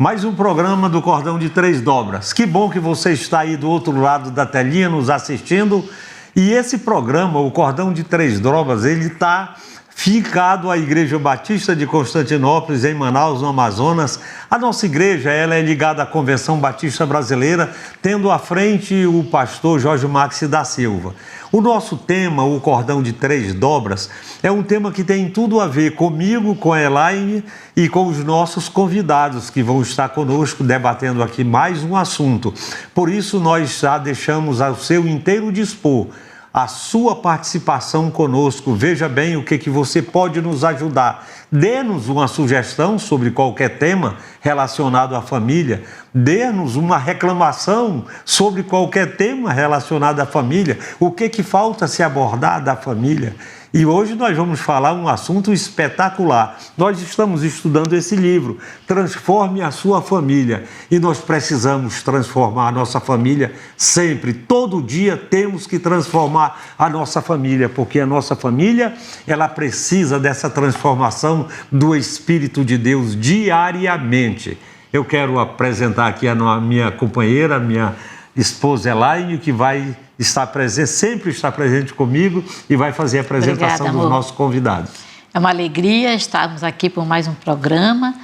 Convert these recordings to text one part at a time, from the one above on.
Mais um programa do Cordão de Três Dobras. Que bom que você está aí do outro lado da telinha nos assistindo. E esse programa, o Cordão de Três Dobras, ele está ficado à Igreja Batista de Constantinópolis, em Manaus, no Amazonas. A nossa igreja, ela é ligada à Convenção Batista Brasileira, tendo à frente o pastor Jorge Maxi da Silva. O nosso tema, o Cordão de Três Dobras, é um tema que tem tudo a ver comigo, com a Elaine e com os nossos convidados que vão estar conosco debatendo aqui mais um assunto. Por isso, nós já deixamos ao seu inteiro dispor a sua participação conosco. Veja bem o que você pode nos ajudar. Dê-nos uma sugestão sobre qualquer tema relacionado à família. Dê-nos uma reclamação sobre qualquer tema relacionado à família. O que falta se abordar da família? E hoje nós vamos falar um assunto espetacular. Nós estamos estudando esse livro, Transforme a Sua Família. E nós precisamos transformar a nossa família sempre. Todo dia temos que transformar a nossa família, porque a nossa família, ela precisa dessa transformação do Espírito de Deus diariamente. Eu quero apresentar aqui a minha companheira, a minha esposa Elaine, que vai estar presente, sempre está presente comigo e vai fazer a apresentação. Obrigada, dos nossos convidados. É uma alegria estarmos aqui por mais um programa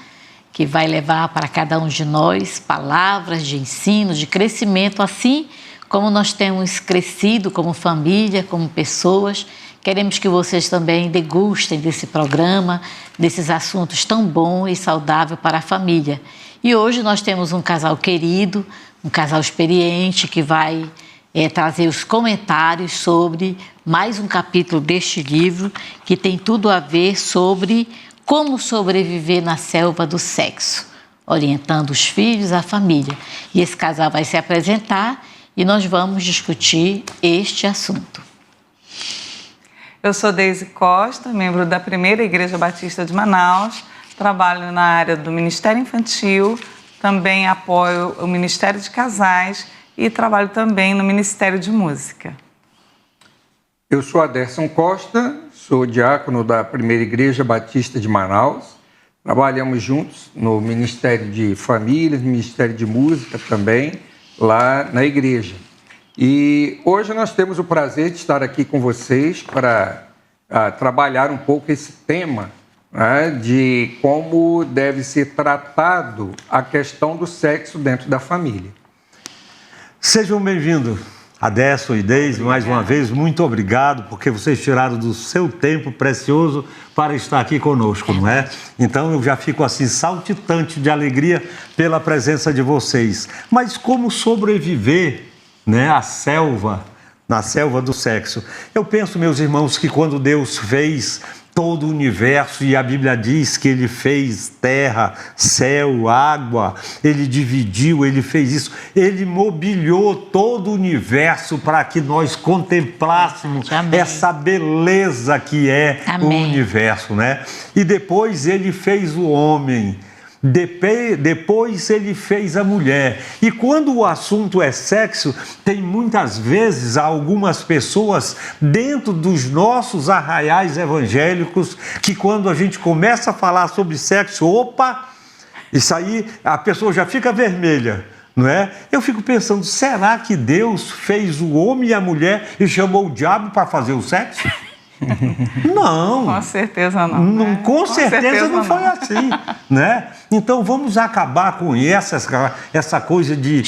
que vai levar para cada um de nós palavras de ensino, de crescimento, assim como nós temos crescido como família, como pessoas. Queremos que vocês também degustem desse programa, desses assuntos tão bons e saudáveis para a família. E hoje nós temos um casal querido, um casal experiente que vai trazer os comentários sobre mais um capítulo deste livro que tem tudo a ver sobre como sobreviver na selva do sexo, orientando os filhos, a família. E esse casal vai se apresentar e nós vamos discutir este assunto. Eu sou Deise Costa, membro da Primeira Igreja Batista de Manaus, trabalho na área do Ministério Infantil, também apoio o Ministério de Casais e trabalho também no Ministério de Música. Eu sou Aderson Costa, sou diácono da Primeira Igreja Batista de Manaus. Trabalhamos juntos no Ministério de Famílias, no Ministério de Música também, lá na igreja. E hoje nós temos o prazer de estar aqui com vocês para trabalhar um pouco esse tema, né, de como deve ser tratado a questão do sexo dentro da família. Sejam bem-vindos, Aderson e Deise, mais uma vez, muito obrigado, porque vocês tiraram do seu tempo precioso para estar aqui conosco, não é? Então eu já fico assim saltitante de alegria pela presença de vocês. Mas como sobreviver, né, na selva do sexo? Eu penso, meus irmãos, que quando Deus fez todo o universo, e a Bíblia diz que Ele fez terra, céu, água, Ele dividiu, Ele fez isso, Ele mobiliou todo o universo para que nós contemplássemos essa beleza que é o universo, né? E depois Ele fez o homem. Depois ele fez a mulher. E quando o assunto é sexo, tem muitas vezes algumas pessoas dentro dos nossos arraiais evangélicos que quando a gente começa a falar sobre sexo, opa, isso aí a pessoa já fica vermelha, não é? Eu fico pensando, será que Deus fez o homem e a mulher e chamou o diabo para fazer o sexo? Não. Com certeza não. Né? Com certeza não foi assim, né? Então vamos acabar com essa coisa de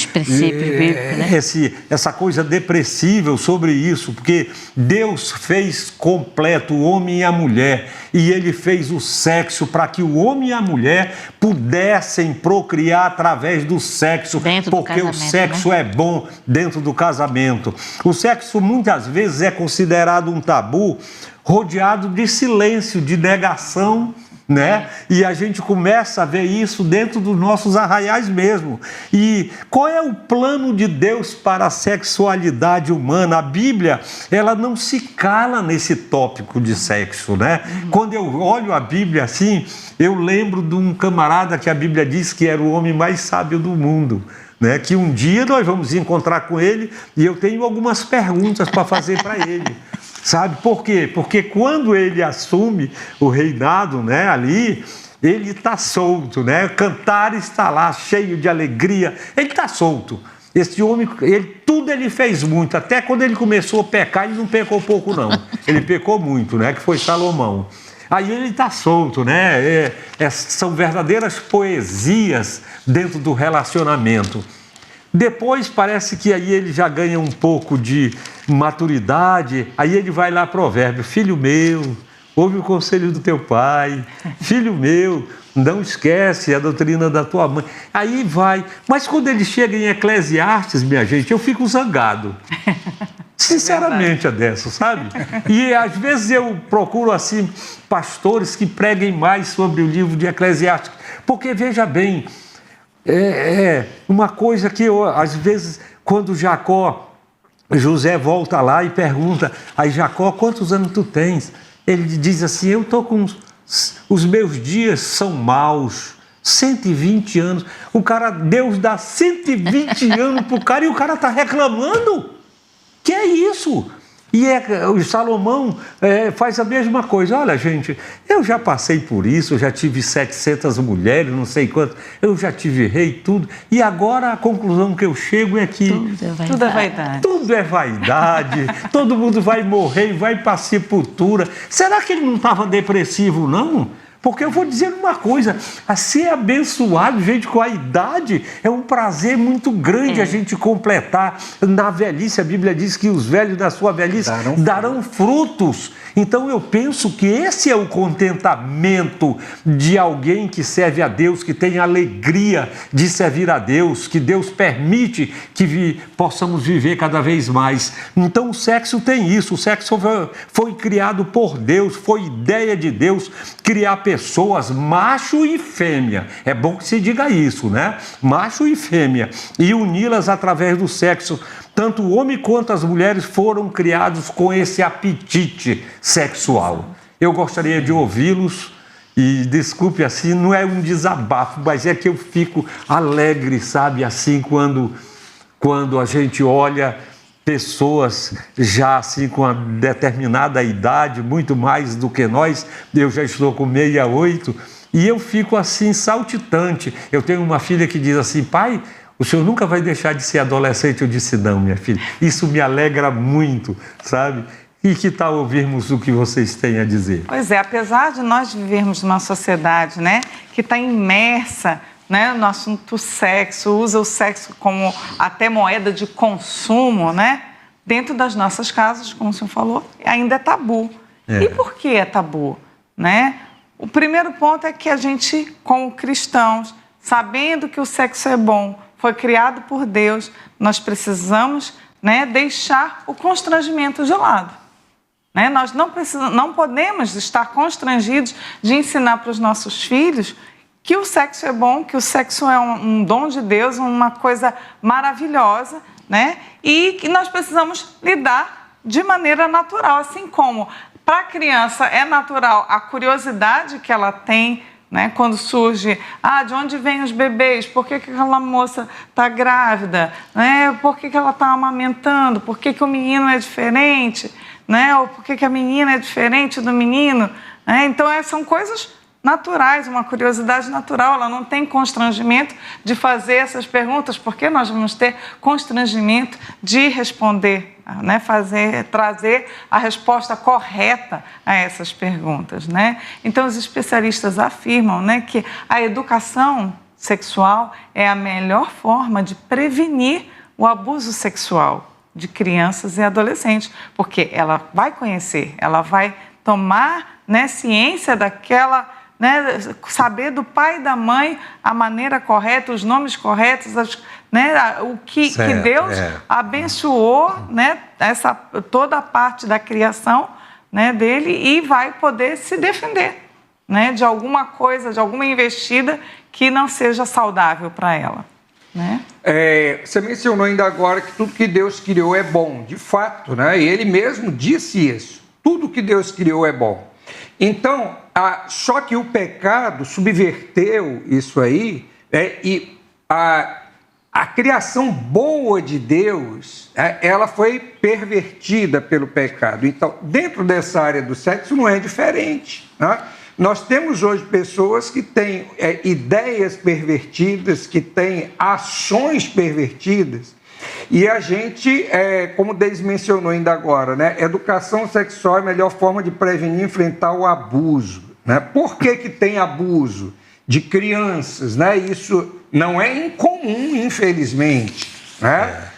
essa coisa depressiva sobre isso, porque Deus fez completo o homem e a mulher, e Ele fez o sexo para que o homem e a mulher pudessem procriar através do sexo, porque o sexo, né, é bom dentro do casamento. O sexo muitas vezes é considerado um tabu, rodeado de silêncio, de negação, né? E a gente começa a ver isso dentro dos nossos arraiais mesmo. E qual é o plano de Deus para a sexualidade humana? A Bíblia, ela não se cala nesse tópico de sexo, né? Quando eu olho a Bíblia assim, eu lembro de um camarada que a Bíblia diz que era o homem mais sábio do mundo, né? Que um dia nós vamos encontrar com ele e eu tenho algumas perguntas para fazer para ele. Sabe por quê? Porque quando ele assume o reinado, né, ali, ele está solto, né? Cantar está lá, cheio de alegria, ele está solto. Esse homem, tudo ele fez muito, até quando ele começou a pecar, ele não pecou pouco não, ele pecou muito, né? Que foi Salomão. Aí ele está solto, né? São verdadeiras poesias dentro do relacionamento. Depois parece que aí ele já ganha um pouco de maturidade, aí ele vai lá provérbio, filho meu, ouve o conselho do teu pai, filho meu, não esquece a doutrina da tua mãe. Aí vai, mas quando ele chega em Eclesiastes, minha gente, eu fico zangado. Sinceramente é dessa, sabe? E às vezes eu procuro assim pastores que preguem mais sobre o livro de Eclesiastes, porque veja bem, uma coisa que eu, às vezes, quando José volta lá e pergunta, aí Jacó, quantos anos tu tens? Ele diz assim, eu estou com, os meus dias são maus, 120 anos. O cara, Deus dá 120 anos para o cara e o cara está reclamando. Que é isso? E o Salomão faz a mesma coisa. Olha, gente, eu já passei por isso, eu já tive 700 mulheres, não sei quantas, eu já tive rei, tudo. E agora a conclusão que eu chego é que tudo é vaidade. Tudo é vaidade, todo mundo vai morrer e vai para a sepultura. Será que ele não estava depressivo, não? Porque eu vou dizer uma coisa, a ser abençoado, gente, com a idade, é um prazer muito grande a gente completar. Na velhice, a Bíblia diz que os velhos da sua velhice darão frutos. Então eu penso que esse é o contentamento de alguém que serve a Deus, que tem alegria de servir a Deus, que Deus permite que possamos viver cada vez mais. Então o sexo tem isso, o sexo foi criado por Deus, foi ideia de Deus criar pessoas, macho e fêmea. É bom que se diga isso, né? Macho e fêmea. E uni-las através do sexo. Tanto o homem quanto as mulheres foram criados com esse apetite sexual. Eu gostaria de ouvi-los e, desculpe assim, não é um desabafo, mas é que eu fico alegre, sabe, assim, quando a gente olha pessoas já assim com uma determinada idade, muito mais do que nós, eu já estou com 68, e eu fico assim saltitante. Eu tenho uma filha que diz assim, pai, o senhor nunca vai deixar de ser adolescente? Eu disse, não, minha filha, isso me alegra muito, sabe? E que tal ouvirmos o que vocês têm a dizer? Pois é, apesar de nós vivermos numa sociedade, né, que está imersa, né, no assunto sexo, usa o sexo como até moeda de consumo, né? Dentro das nossas casas, como o senhor falou, ainda é tabu. E por que é tabu? Né? O primeiro ponto é que a gente, como cristãos, sabendo que o sexo é bom, foi criado por Deus, nós precisamos, né, deixar o constrangimento de lado. Né? Nós não podemos estar constrangidos de ensinar para os nossos filhos que o sexo é bom, que o sexo é um dom de Deus, uma coisa maravilhosa, né? E que nós precisamos lidar de maneira natural, assim como para a criança é natural a curiosidade que ela tem, né? Quando surge, de onde vêm os bebês, por que aquela moça está grávida, né? Por que ela está amamentando, por que o menino é diferente, né? Ou por que a menina é diferente do menino, né? Então, são coisas naturais, uma curiosidade natural, ela não tem constrangimento de fazer essas perguntas, porque nós vamos ter constrangimento de responder, né? Trazer a resposta correta a essas perguntas, né? Então, os especialistas afirmam, né, que a educação sexual é a melhor forma de prevenir o abuso sexual de crianças e adolescentes, porque ela vai conhecer, ela vai tomar, né, ciência daquela, né, saber do pai e da mãe a maneira correta, os nomes corretos, né, o que Deus abençoou, né, toda a parte da criação, né, dele, e vai poder se defender, né, de alguma coisa, de alguma investida que não seja saudável para ela. Né? Você mencionou ainda agora que tudo que Deus criou é bom, de fato, né? E ele mesmo disse isso, tudo que Deus criou é bom. Então, só que o pecado subverteu isso aí, e a criação boa de Deus, ela foi pervertida pelo pecado. Então, dentro dessa área do sexo não é diferente, né? Nós temos hoje pessoas que têm ideias pervertidas, que têm ações pervertidas, e a gente, como Deise mencionou ainda agora, né, educação sexual é a melhor forma de prevenir e enfrentar o abuso. Né? Por que tem abuso de crianças? Né? Isso não é incomum, infelizmente. Né?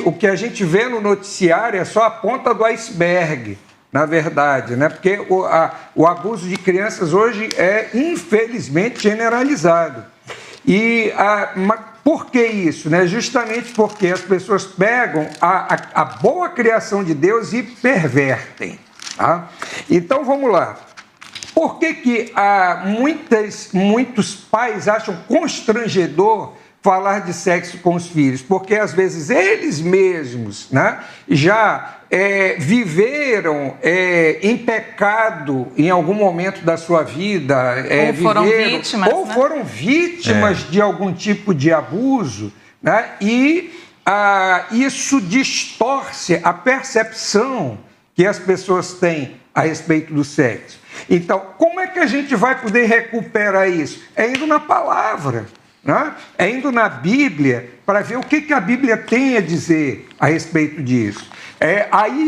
O que a gente vê no noticiário é só a ponta do iceberg, na verdade, né? Porque o abuso de crianças hoje é, infelizmente, generalizado. Por que isso? Né? Justamente porque as pessoas pegam a boa criação de Deus e pervertem. Tá? Então, vamos lá. Por que muitos pais acham constrangedor falar de sexo com os filhos? Porque, às vezes, eles mesmos, né, já viveram em pecado em algum momento da sua vida. Ou foram vítimas. Ou foram vítimas de algum tipo de abuso, né? E isso distorce a percepção que as pessoas têm a respeito do sexo. Então, como é que a gente vai poder recuperar isso? É indo na palavra, né? É indo na Bíblia para ver o que a Bíblia tem a dizer a respeito disso.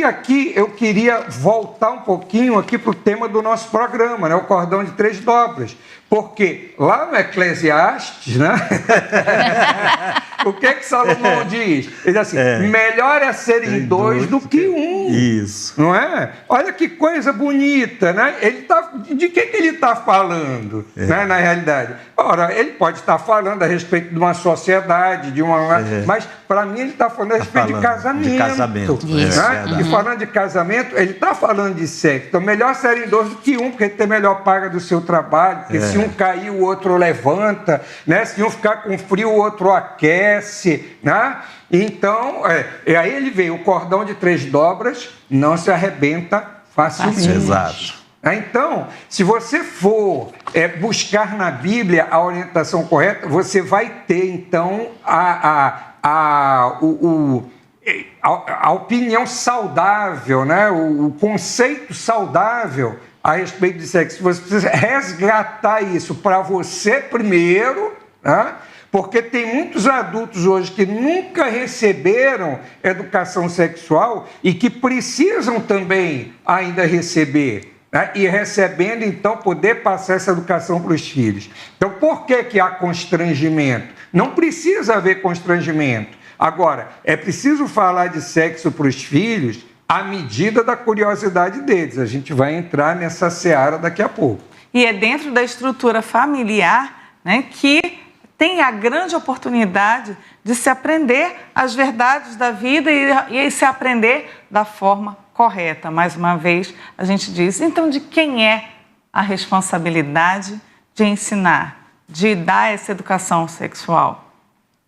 Aqui eu queria voltar um pouquinho aqui para o tema do nosso programa, né? O cordão de 3 dobras. Porque lá no Eclesiastes, né? O que Salomão diz? Ele diz assim, melhor é serem dois do que um. Isso. Não é? Olha que coisa bonita, né? De que ele está falando, né, na realidade? Ora, ele pode estar falando a respeito de uma sociedade, mas para mim ele está falando a respeito de casamento. De casamento. Né? E falando de casamento, ele está falando de sexo. Então, melhor serem 2 do que um, porque ele tem melhor paga do seu trabalho, porque se um cair, o outro levanta, né? Se um ficar com frio, o outro aquece, né? Então, aí ele veio, o cordão de 3 dobras não se arrebenta facilmente. Exato. Então, se você for buscar na Bíblia a orientação correta, você vai ter, então, a opinião saudável, né? O conceito saudável a respeito de sexo. Você precisa resgatar isso para você primeiro, né? Porque tem muitos adultos hoje que nunca receberam educação sexual e que precisam também ainda receber, né? E recebendo, então, poder passar essa educação para os filhos. Então, por que há constrangimento? Não precisa haver constrangimento. Agora, é preciso falar de sexo para os filhos à medida da curiosidade deles. A gente vai entrar nessa seara daqui a pouco. E é dentro da estrutura familiar, né, que tem a grande oportunidade de se aprender as verdades da vida e se aprender da forma correta. Mais uma vez, a gente diz, então, de quem é a responsabilidade de ensinar, de dar essa educação sexual?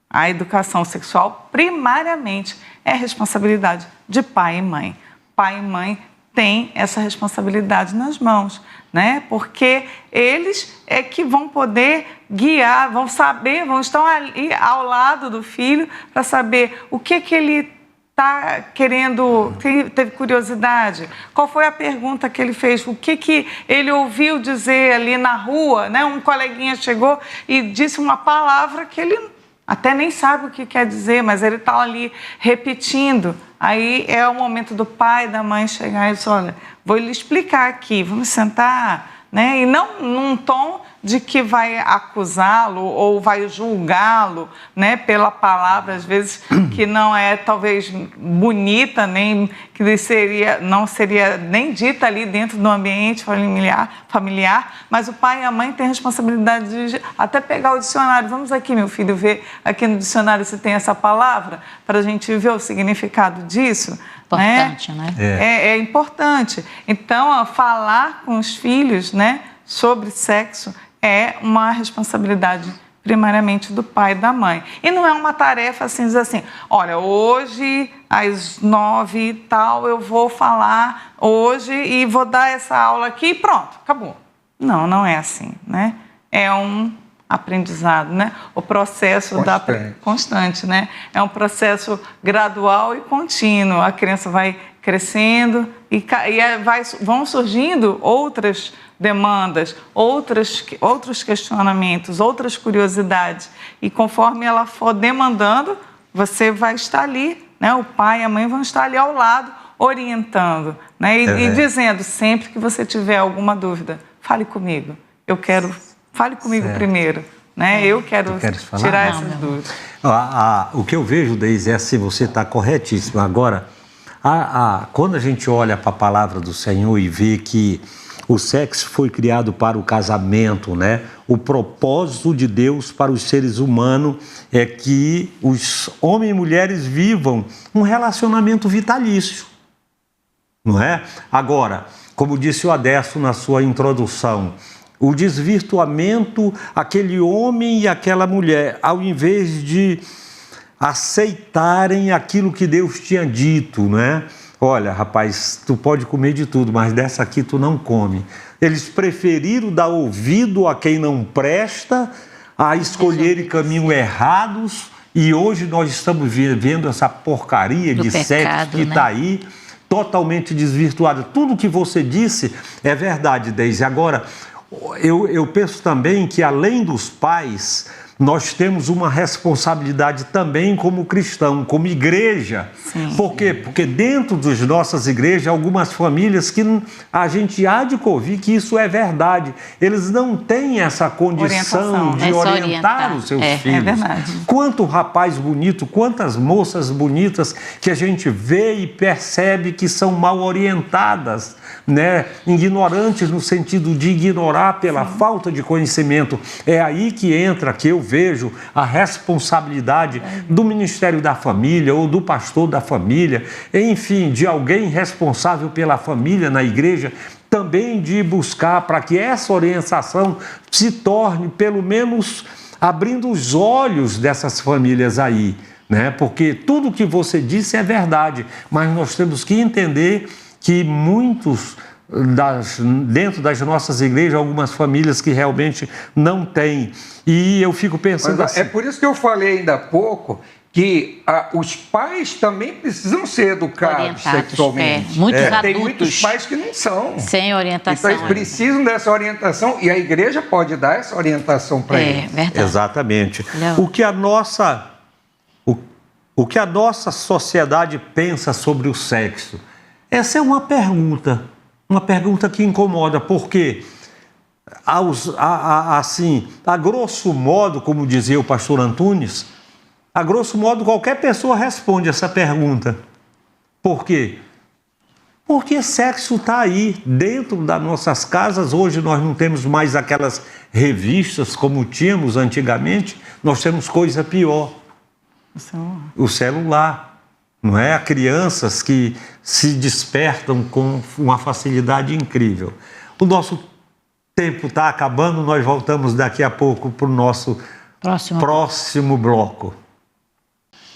A educação sexual, primariamente, é responsabilidade de pai e mãe. Pai e mãe têm essa responsabilidade nas mãos, né? Porque eles é que vão poder guiar, vão saber, vão estar ali ao lado do filho para saber o que ele está querendo, teve curiosidade, qual foi a pergunta que ele fez, o que ele ouviu dizer ali na rua, né? Um coleguinha chegou e disse uma palavra que ele até nem sabe o que quer dizer, mas ele está ali repetindo. Aí é o momento do pai e da mãe chegar e dizer, olha, vou lhe explicar aqui, vamos sentar, né? E não num tom de que vai acusá-lo ou vai julgá-lo, né, pela palavra, às vezes, que não é talvez bonita, nem que não seria nem dita ali dentro do ambiente familiar, mas o pai e a mãe têm a responsabilidade de até pegar o dicionário. Vamos aqui, meu filho, ver aqui no dicionário se tem essa palavra, para a gente ver o significado disso. Importante, né? É importante. Então, falar com os filhos, né, sobre sexo é uma responsabilidade primariamente do pai e da mãe. E não é uma tarefa assim, dizer assim, olha, hoje às 9 e tal eu vou falar hoje e vou dar essa aula aqui e pronto, acabou. Não é assim, né? É um aprendizado, né? O processo constante, né? É um processo gradual e contínuo. A criança vai crescendo vão surgindo outras demandas, outros questionamentos, outras curiosidades. E conforme ela for demandando, você vai estar ali, né? O pai e a mãe vão estar ali ao lado, orientando, né? E dizendo, sempre que você tiver alguma dúvida, fale comigo. Fale comigo primeiro, né? Eu quero tirar essas dúvidas. O que eu vejo, Deise, é assim, você está corretíssimo. Agora, quando a gente olha para a palavra do Senhor e vê que o sexo foi criado para o casamento, né? O propósito de Deus para os seres humanos é que os homens e mulheres vivam um relacionamento vitalício, não é? Agora, como disse o Adesso na sua introdução, o desvirtuamento, aquele homem e aquela mulher, ao invés de aceitarem aquilo que Deus tinha dito, né? Olha, rapaz, tu pode comer de tudo, mas dessa aqui tu não come. Eles preferiram dar ouvido a quem não presta, a escolherem caminhos errados, e hoje nós estamos vivendo essa porcaria de sexo que está aí, totalmente desvirtuada. Tudo que você disse é verdade, Deise. Agora, eu penso também que, além dos pais, nós temos uma responsabilidade também como cristão, como igreja. Sim. Por quê? Porque dentro das nossas igrejas, algumas famílias que a gente há de ouvir que isso é verdade. Eles não têm essa condição de orientar os seus filhos. É verdade. Quanto rapaz bonito, quantas moças bonitas que a gente vê e percebe que são mal orientadas, né? Ignorantes no sentido de ignorar pela falta de conhecimento. É aí que entra, que eu vejo a responsabilidade do Ministério da Família ou do pastor da família, enfim, de alguém responsável pela família na igreja, também de buscar para que essa orientação se torne, pelo menos, abrindo os olhos dessas famílias aí, né? Porque tudo que você disse é verdade, mas nós temos que entender que muitos dentro das nossas igrejas, algumas famílias que realmente não têm. E eu fico pensando assim... É por isso que eu falei ainda há pouco que os pais também precisam ser educados sexualmente. Muitos adultos. Tem muitos pais que não são. Sem orientação. Então eles precisam dessa orientação e a igreja pode dar essa orientação para eles. Verdade. Exatamente. O que a nossa sociedade pensa sobre o sexo? Essa é uma pergunta que incomoda, porque, assim, a grosso modo, como dizia o pastor Antunes, a grosso modo qualquer pessoa responde essa pergunta. Por quê? Porque sexo está aí, dentro das nossas casas. Hoje nós não temos mais aquelas revistas como tínhamos antigamente, nós temos coisa pior. O celular. Não é? Há crianças que se despertam com uma facilidade incrível. O nosso tempo está acabando, nós voltamos daqui a pouco para o nosso próximo bloco.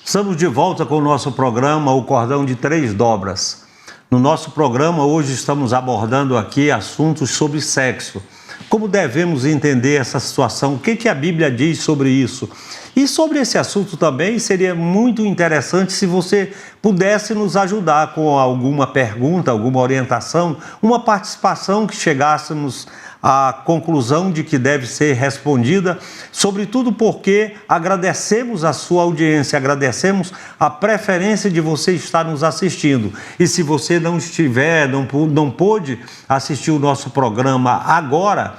Estamos de volta com o nosso programa, o Cordão de Três Dobras. No nosso programa, hoje estamos abordando aqui assuntos sobre sexo. Como devemos entender essa situação? O que a Bíblia diz sobre isso? E sobre esse assunto também seria muito interessante se você pudesse nos ajudar com alguma pergunta, alguma orientação, uma participação que chegássemos à conclusão de que deve ser respondida, sobretudo porque agradecemos a sua audiência, agradecemos a preferência de você estar nos assistindo. E se você não pôde assistir o nosso programa agora,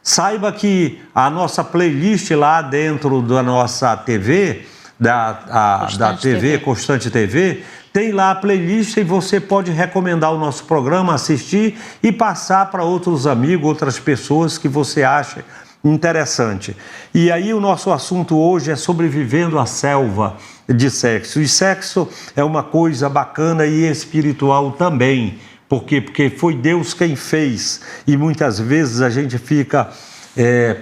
saiba que a nossa playlist lá dentro da nossa TV, da TV, Constante TV, tem lá a playlist e você pode recomendar o nosso programa, assistir e passar para outros amigos, outras pessoas que você acha interessante. E aí o nosso assunto hoje é sobrevivendo à selva de sexo. E sexo é uma coisa bacana e espiritual também. Por quê? Porque foi Deus quem fez. E muitas vezes a gente fica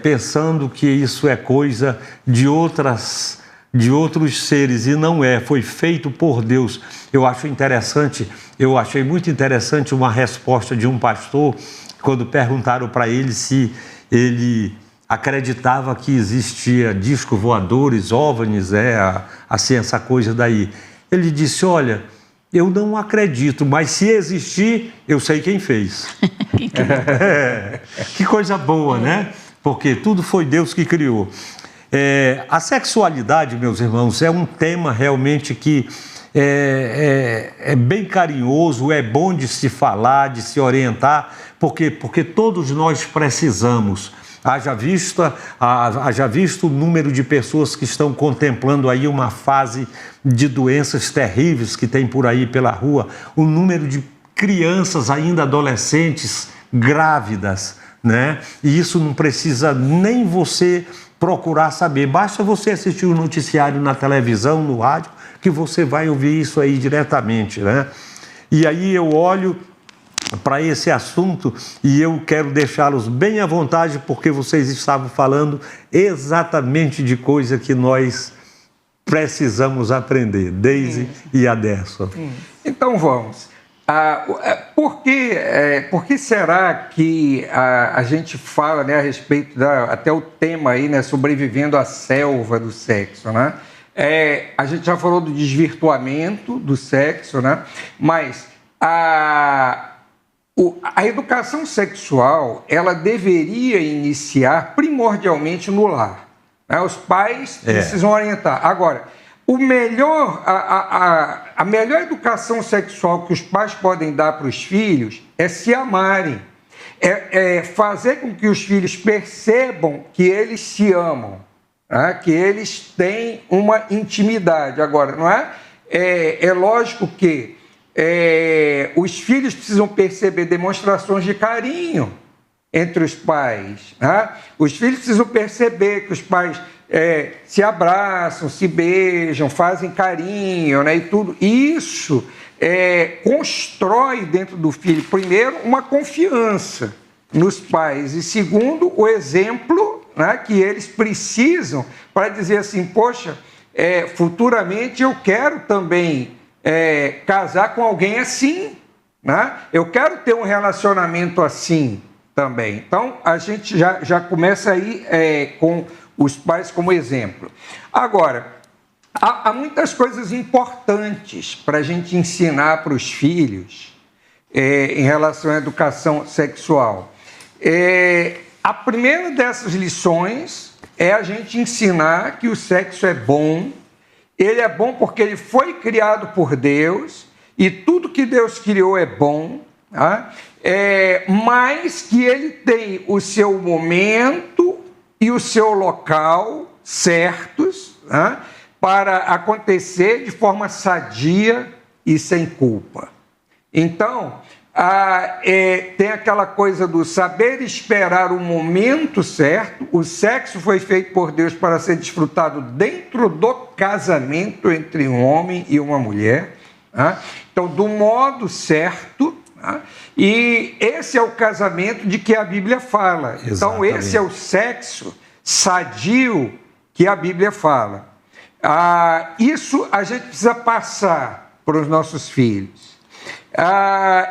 pensando que isso é coisa de outros seres, e não é. Foi feito por Deus. Eu achei muito interessante uma resposta de um pastor, quando perguntaram para ele se ele acreditava que existia discos voadores, OVNIs, assim, essa coisa daí. Ele disse, olha, Eu não acredito, mas se existir, eu sei quem fez. Que coisa boa, né? Porque tudo foi Deus que criou. A sexualidade, meus irmãos, é um tema realmente que é bem carinhoso, é bom de se falar, de se orientar, porque todos nós precisamos. Haja visto o número de pessoas que estão contemplando aí uma fase de doenças terríveis que tem por aí pela rua, o número de crianças ainda adolescentes grávidas, né? E isso não precisa nem você procurar saber, basta você assistir o noticiário na televisão, no rádio, que você vai ouvir isso aí diretamente, né? E aí eu olho para esse assunto e eu quero deixá-los bem à vontade, porque vocês estavam falando exatamente de coisa que nós precisamos aprender, Deise e Aderson. Então vamos. Por que será que a gente fala, né, a respeito até o tema aí, né, sobrevivendo à selva do sexo, né? A gente já falou do desvirtuamento do sexo, né? Mas a educação sexual, ela deveria iniciar primordialmente no lar, né? Os pais precisam orientar. Agora, a melhor educação sexual que os pais podem dar para os filhos é se amarem, fazer com que os filhos percebam que eles se amam, né? Que eles têm uma intimidade. Agora, não é? É lógico que os filhos precisam perceber demonstrações de carinho entre os pais, né? Os filhos precisam perceber que os pais se abraçam, se beijam, fazem carinho, né? E tudo isso constrói dentro do filho, primeiro, uma confiança nos pais e, segundo, o exemplo, né, que eles precisam para dizer assim, poxa, futuramente eu quero também casar com alguém assim, né? Eu quero ter um relacionamento assim também. Então, a gente já começa aí com os pais como exemplo. Agora, há muitas coisas importantes para a gente ensinar para os filhos em relação à educação sexual. A primeira dessas lições é a gente ensinar que o sexo é bom. Ele é bom porque ele foi criado por Deus e tudo que Deus criou é bom, tá? Mas que ele tem o seu momento e o seu local certos, tá? Para acontecer de forma sadia e sem culpa. Então, tem aquela coisa do saber esperar o momento certo. O sexo foi feito por Deus para ser desfrutado dentro do casamento entre um homem e uma mulher, tá? Então, do modo certo, tá? E esse é o casamento de que a Bíblia fala. Exatamente. Então, esse é o sexo sadio que a Bíblia fala. Isso a gente precisa passar para os nossos filhos.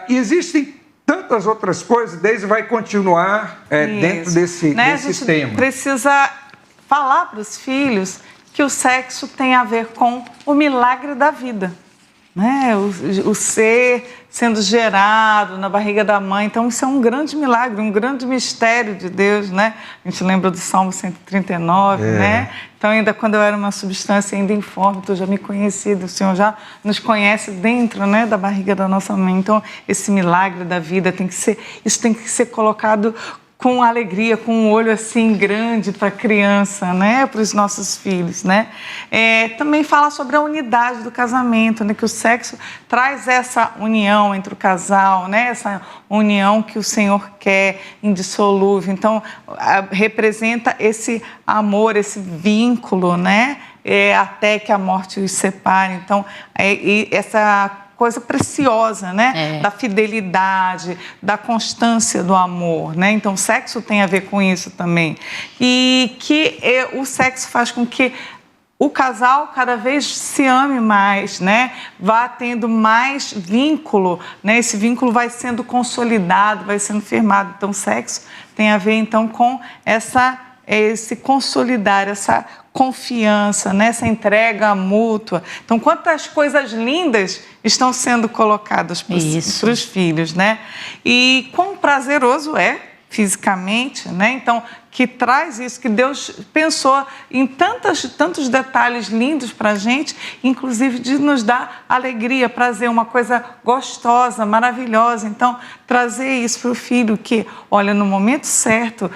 Existem tantas outras coisas, Deise vai continuar dentro desse tema. A gente precisa falar para os filhos que o sexo tem a ver com o milagre da vida, né? O ser sendo gerado na barriga da mãe. Então, isso é um grande milagre, um grande mistério de Deus, né? A gente lembra do Salmo 139, né? Então, ainda quando eu era uma substância ainda informe, tu já me conhecia, o Senhor já nos conhece dentro, né, da barriga da nossa mãe. Então, esse milagre da vida tem que ser colocado com alegria, com um olho assim grande para a criança, né, para os nossos filhos, né? Também fala sobre a unidade do casamento, né, que o sexo traz essa união entre o casal, né, essa união que o Senhor quer, indissolúvel. Então, representa esse amor, esse vínculo, né, até que a morte os separe. Então, essa coisa preciosa, né? Da fidelidade, da constância do amor, né? Então, o sexo tem a ver com isso também. E que o sexo faz com que o casal cada vez se ame mais, né? Vá tendo mais vínculo, né? Esse vínculo vai sendo consolidado, vai sendo firmado. Então, o sexo tem a ver, então, com essa esse consolidar, essa confiança, né? Essa entrega mútua. Então, quantas coisas lindas estão sendo colocadas para os filhos, né? E quão prazeroso é fisicamente, né? Então, que traz isso, que Deus pensou em tantos detalhes lindos para a gente, inclusive de nos dar alegria, prazer, uma coisa gostosa, maravilhosa. Então, trazer isso para o filho que, olha, no momento certo,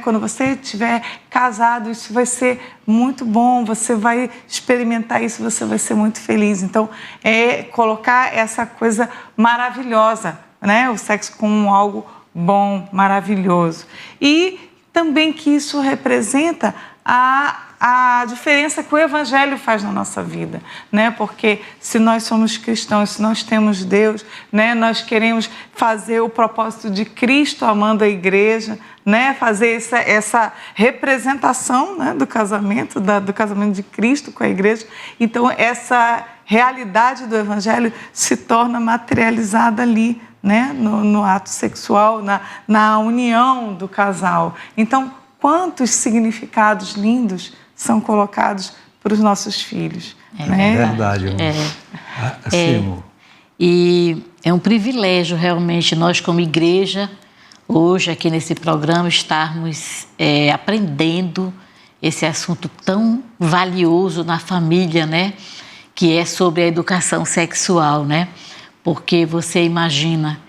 quando você estiver casado, isso vai ser muito bom, você vai experimentar isso, você vai ser muito feliz. Então, colocar essa coisa maravilhosa, né? O sexo como algo bom, maravilhoso. E também que isso representa a diferença que o Evangelho faz na nossa vida, né? Porque se nós somos cristãos, se nós temos Deus, né? Nós queremos fazer o propósito de Cristo amando a igreja, né? Fazer essa representação, né? do casamento de Cristo com a igreja. Então, essa realidade do Evangelho se torna materializada ali, né? no ato sexual, na união do casal. Então, quantos significados lindos são colocados para os nossos filhos. É verdade. E é um privilégio realmente nós como igreja, hoje aqui nesse programa, estarmos aprendendo esse assunto tão valioso na família, né? Que é sobre a educação sexual, né? Porque você imagina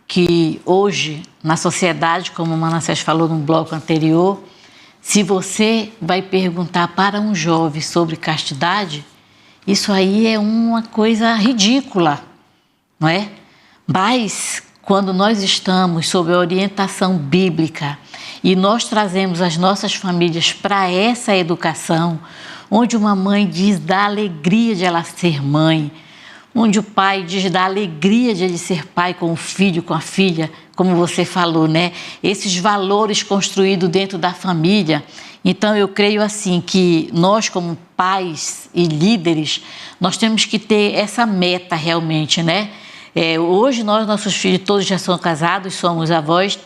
que hoje, na sociedade, como o Manassés falou no bloco anterior, se você vai perguntar para um jovem sobre castidade, isso aí é uma coisa ridícula, não é? Mas, quando nós estamos sob a orientação bíblica e nós trazemos as nossas famílias para essa educação, onde uma mãe diz da alegria de ela ser mãe, onde o pai diz da alegria de ele ser pai com o filho, com a filha, como você falou, né? Esses valores construídos dentro da família. Então, eu creio assim que nós, como pais e líderes, nós temos que ter essa meta realmente, né? Hoje, nossos filhos todos já são casados, somos avós,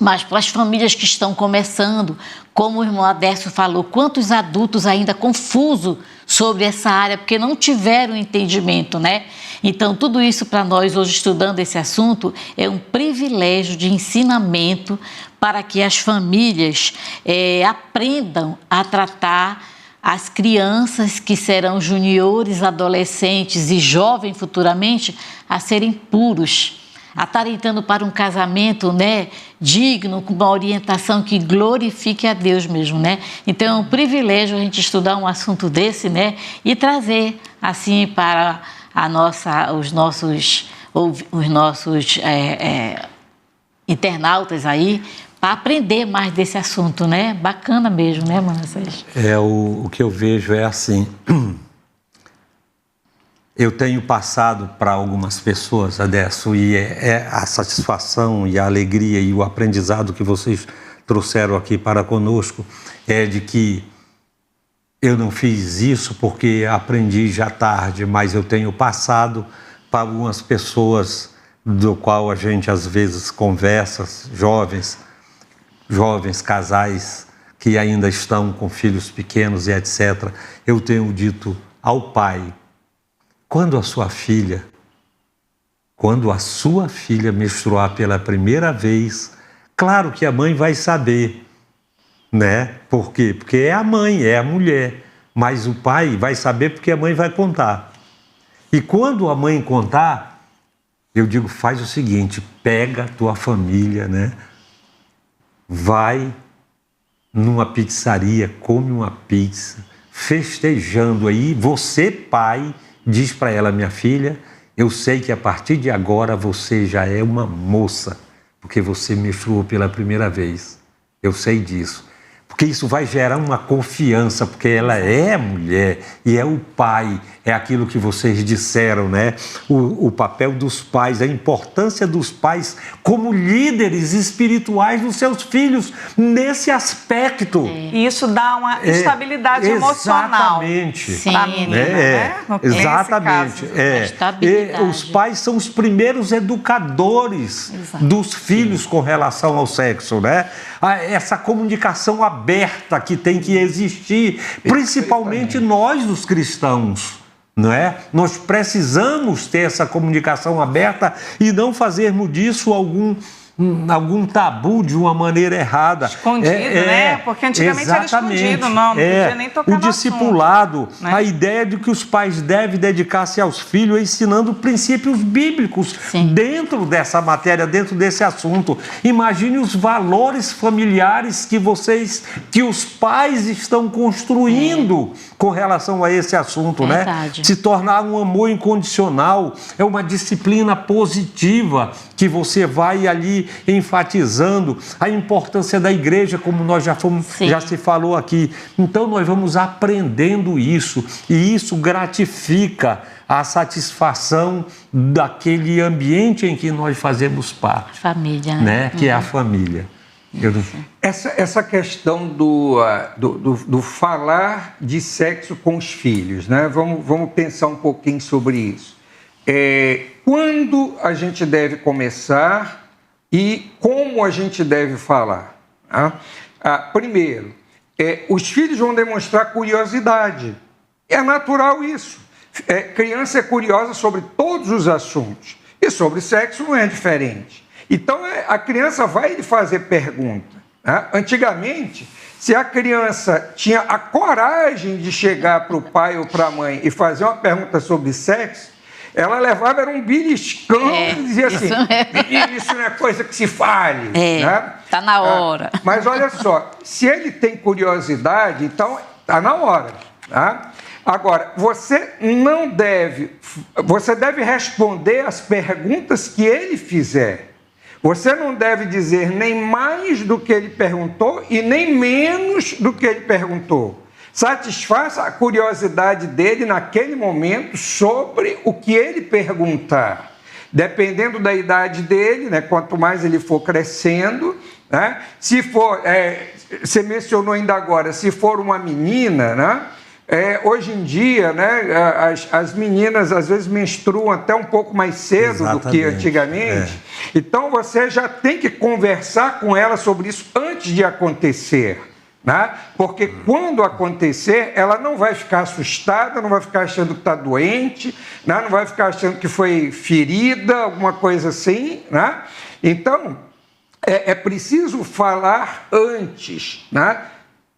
mas para as famílias que estão começando, como o irmão Adércio falou, quantos adultos ainda confusos sobre essa área, porque não tiveram entendimento, né? Então, tudo isso para nós, hoje, estudando esse assunto, é um privilégio de ensinamento para que as famílias aprendam a tratar as crianças que serão juniores, adolescentes e jovens futuramente a serem puros, atarentando para um casamento, né, digno, com uma orientação que glorifique a Deus mesmo, né? Então é um privilégio a gente estudar um assunto desse, né, e trazer assim para os nossos internautas aí, para aprender mais desse assunto, né? Bacana mesmo, né, Manassés? O que eu vejo é assim. Eu tenho passado para algumas pessoas, Adércio, e a satisfação e a alegria e o aprendizado que vocês trouxeram aqui para conosco é de que eu não fiz isso porque aprendi já tarde, mas eu tenho passado para algumas pessoas do qual a gente às vezes conversa, jovens, casais que ainda estão com filhos pequenos e etc. Eu tenho dito ao pai: quando a sua filha menstruar pela primeira vez, claro que a mãe vai saber, né? Por quê? Porque é a mãe, é a mulher. Mas o pai vai saber porque a mãe vai contar. E quando a mãe contar, eu digo, faz o seguinte, pega a tua família, né? Vai numa pizzaria, come uma pizza, festejando aí, você, pai, diz para ela: minha filha, eu sei que a partir de agora você já é uma moça, porque você menstruou pela primeira vez. Eu sei disso. Porque isso vai gerar uma confiança, porque ela é mulher e é o pai, é aquilo que vocês disseram, né? O papel dos pais, a importância dos pais como líderes espirituais dos seus filhos nesse aspecto. E isso dá uma estabilidade emocional. Exatamente. Para a menina, né? Exatamente. E os pais são os primeiros educadores dos filhos com relação ao sexo, né? essa comunicação aberta que tem que existir, principalmente nós, os cristãos. Não é? Nós precisamos ter essa comunicação aberta e não fazermos disso algum tabu de uma maneira errada. Escondido, né? Porque antigamente era escondido, não podia nem tocar no discipulado, assunto, né? a ideia de que os pais devem dedicar-se aos filhos ensinando princípios bíblicos dentro dessa matéria, dentro desse assunto. Imagine os valores familiares que os pais estão construindo com relação a esse assunto, Verdade. né? Se tornar um amor incondicional é uma disciplina positiva que você vai ali enfatizando a importância da igreja, como nós já se falou aqui. Então nós vamos aprendendo isso e isso gratifica a satisfação daquele ambiente em que nós fazemos parte. Família, né? Que é a família. Essa questão do falar de sexo com os filhos, né? Vamos pensar um pouquinho sobre isso. Quando a gente deve começar e como a gente deve falar? Primeiro, os filhos vão demonstrar curiosidade. É natural isso. Criança é curiosa sobre todos os assuntos. E sobre sexo não é diferente. Então, a criança vai lhe fazer pergunta. Né? Antigamente, se a criança tinha a coragem de chegar para o pai ou para a mãe e fazer uma pergunta sobre sexo, ela levava era um beliscão e dizia assim, isso não é coisa que se fale. Tá na hora. Mas olha só, se ele tem curiosidade, então está na hora. Tá? Agora, você deve responder as perguntas que ele fizer. Você não deve dizer nem mais do que ele perguntou e nem menos do que ele perguntou. Satisfaça a curiosidade dele naquele momento sobre o que ele perguntar. Dependendo da idade dele, né, quanto mais ele for crescendo, né, se for, você mencionou ainda agora, se for uma menina, né, hoje em dia, né, as meninas às vezes menstruam até um pouco mais cedo do que antigamente. Então você já tem que conversar com ela sobre isso antes de acontecer. Né? Porque quando acontecer, ela não vai ficar assustada, não vai ficar achando que está doente, né? Não vai ficar achando que foi ferida, alguma coisa assim. Né? Então, é preciso falar antes, né?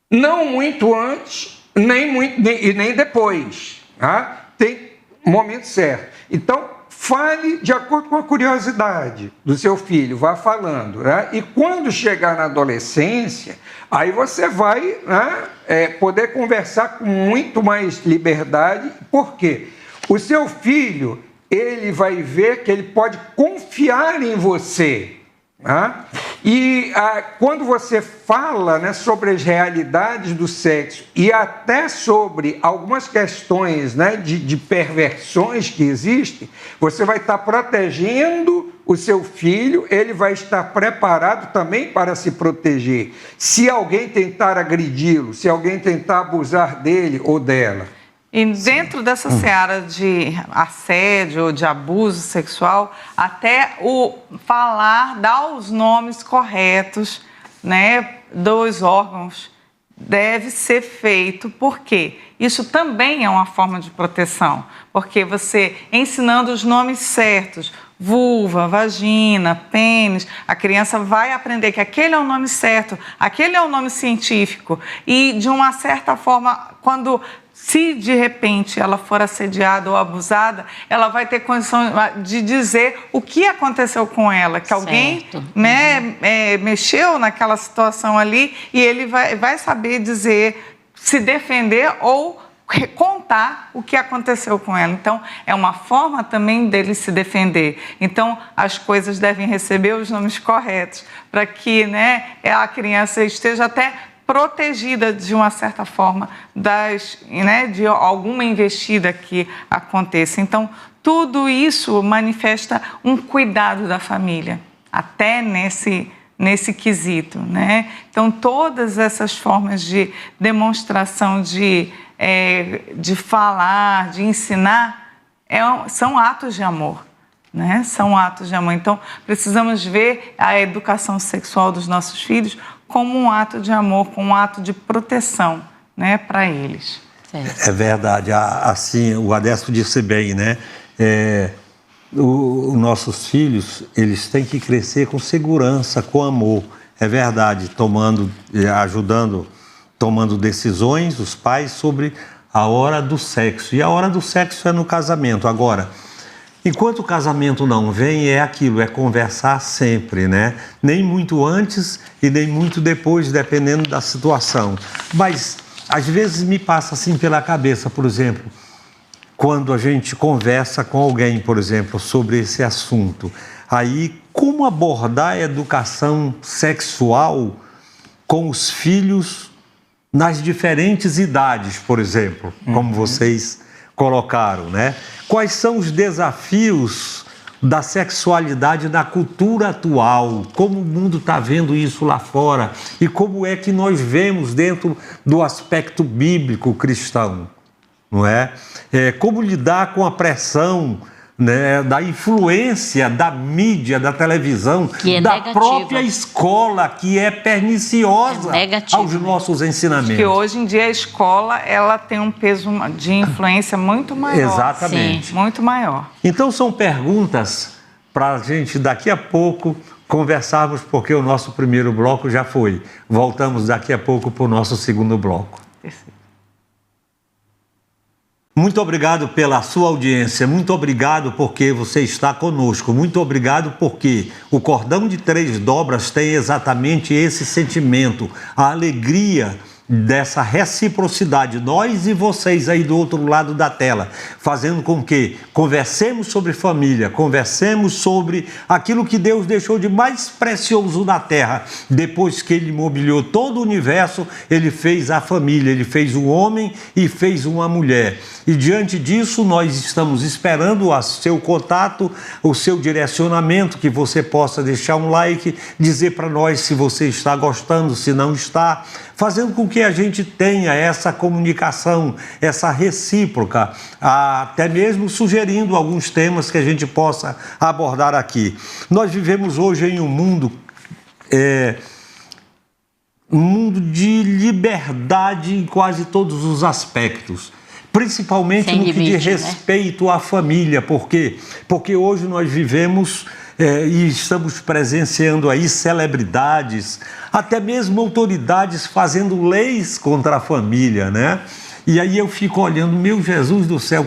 Não muito antes, nem depois. Né? Tem momento certo. Então, fale de acordo com a curiosidade do seu filho, vá falando. Né? E quando chegar na adolescência, aí você vai, né, poder conversar com muito mais liberdade. Por quê? O seu filho, ele vai ver que ele pode confiar em você. Né? E quando você fala, né, sobre as realidades do sexo e até sobre algumas questões, né, de perversões que existem, você vai estar protegendo o seu filho, ele vai estar preparado também para se proteger. Se alguém tentar agredi-lo, se alguém tentar abusar dele ou dela. E dentro dessa seara de assédio, de abuso sexual, até o falar, dar os nomes corretos, né, dos órgãos deve ser feito. Por quê? Isso também é uma forma de proteção, porque você ensinando os nomes certos, vulva, vagina, pênis, a criança vai aprender que aquele é o nome certo, aquele é o nome científico e, de uma certa forma, se de repente ela for assediada ou abusada, ela vai ter condição de dizer o que aconteceu com ela, que alguém, né, mexeu naquela situação ali e ele vai saber dizer, se defender ou contar o que aconteceu com ela. Então, é uma forma também dele se defender. Então, as coisas devem receber os nomes corretos para que, né, a criança esteja até protegida de uma certa forma de alguma investida que aconteça. Então, tudo isso manifesta um cuidado da família, até nesse quesito, né? Então, todas essas formas de demonstração de falar, de ensinar, são atos de amor. Né? São atos de amor. Então, precisamos ver a educação sexual dos nossos filhos como um ato de amor, como um ato de proteção, né, para eles. Certo. É verdade, assim, o Adesto disse bem, né? Os nossos filhos, eles têm que crescer com segurança, com amor. É verdade, ajudando, tomando decisões, os pais, sobre a hora do sexo. E a hora do sexo é no casamento. Agora, enquanto o casamento não vem, é aquilo, é conversar sempre, né? Nem muito antes e nem muito depois, dependendo da situação. Mas, às vezes, me passa assim pela cabeça, por exemplo, quando a gente conversa com alguém, por exemplo, sobre esse assunto. Aí, como abordar a educação sexual com os filhos nas diferentes idades, por exemplo, como vocês colocaram, né? Quais são os desafios da sexualidade na cultura atual? Como o mundo está vendo isso lá fora? E como é que nós vemos dentro do aspecto bíblico cristão? Não é? Como lidar com a pressão, né, da influência da mídia, da televisão, da negativa. própria escola, que é perniciosa aos nossos ensinamentos. Que hoje em dia a escola ela tem um peso de influência muito maior. Exatamente. Sim. Muito maior. Então são perguntas para a gente daqui a pouco conversarmos, porque o nosso primeiro bloco já foi. Voltamos daqui a pouco para o nosso segundo bloco. Perfeito. Muito obrigado pela sua audiência, muito obrigado porque você está conosco, muito obrigado porque o Cordão de Três Dobras tem exatamente esse sentimento, a alegria dessa reciprocidade, nós e vocês aí do outro lado da tela, fazendo com que conversemos sobre família, conversemos sobre aquilo que Deus deixou de mais precioso na terra. Depois que Ele mobiliou todo o universo, Ele fez a família, Ele fez um homem e fez uma mulher. E diante disso, nós estamos esperando o seu contato, o seu direcionamento, que você possa deixar um like, dizer para nós se você está gostando, se não está, fazendo com que a gente tenha essa comunicação, essa recíproca, até mesmo sugerindo alguns temas que a gente possa abordar aqui. Nós vivemos hoje em um mundo de liberdade em quase todos os aspectos. Principalmente no que diz respeito à família. Por quê? Porque hoje nós vivemos e estamos presenciando aí celebridades, até mesmo autoridades fazendo leis contra a família, né? E aí eu fico olhando, meu Jesus do céu,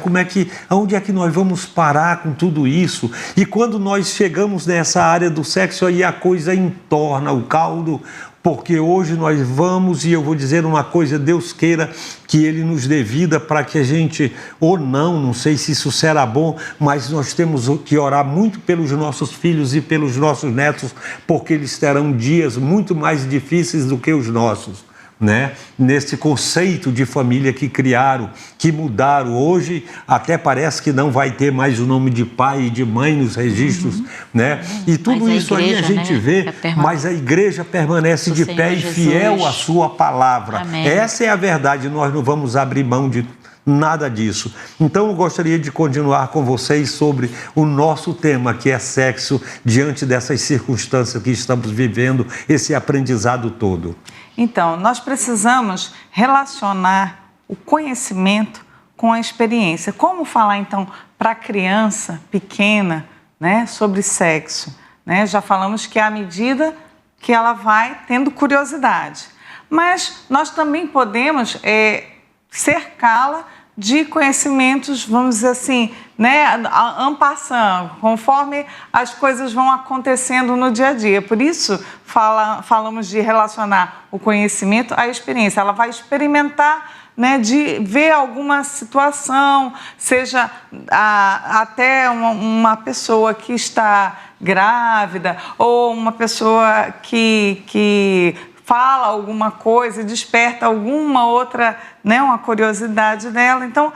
aonde é que nós vamos parar com tudo isso? E quando nós chegamos nessa área do sexo, aí a coisa entorna o caldo, porque hoje nós vamos, e eu vou dizer uma coisa, Deus queira que Ele nos dê vida para que a gente, ou não sei se isso será bom, mas nós temos que orar muito pelos nossos filhos e pelos nossos netos, porque eles terão dias muito mais difíceis do que os nossos, né? Nesse conceito de família que criaram, que mudaram. Hoje até parece que não vai ter mais o nome de pai e de mãe nos registros, né? E tudo isso aí a gente vê, mas a igreja permanece de pé e fiel à sua palavra. Amém. Essa é a verdade, nós não vamos abrir mão de nada disso. Então eu gostaria de continuar com vocês sobre o nosso tema, que é sexo, diante dessas circunstâncias que estamos vivendo, esse aprendizado todo. Então, nós precisamos relacionar o conhecimento com a experiência. Como falar, então, para a criança pequena, né, sobre sexo? Né? Já falamos que é à medida que ela vai tendo curiosidade. Mas nós também podemos cercá-la de conhecimentos, vamos dizer assim, né, en passant, conforme as coisas vão acontecendo no dia a dia. Por isso, falamos de relacionar o conhecimento à experiência. Ela vai experimentar, né, de ver alguma situação, seja até uma pessoa que está grávida ou uma pessoa que fala alguma coisa, desperta alguma outra, né, uma curiosidade dela. Então,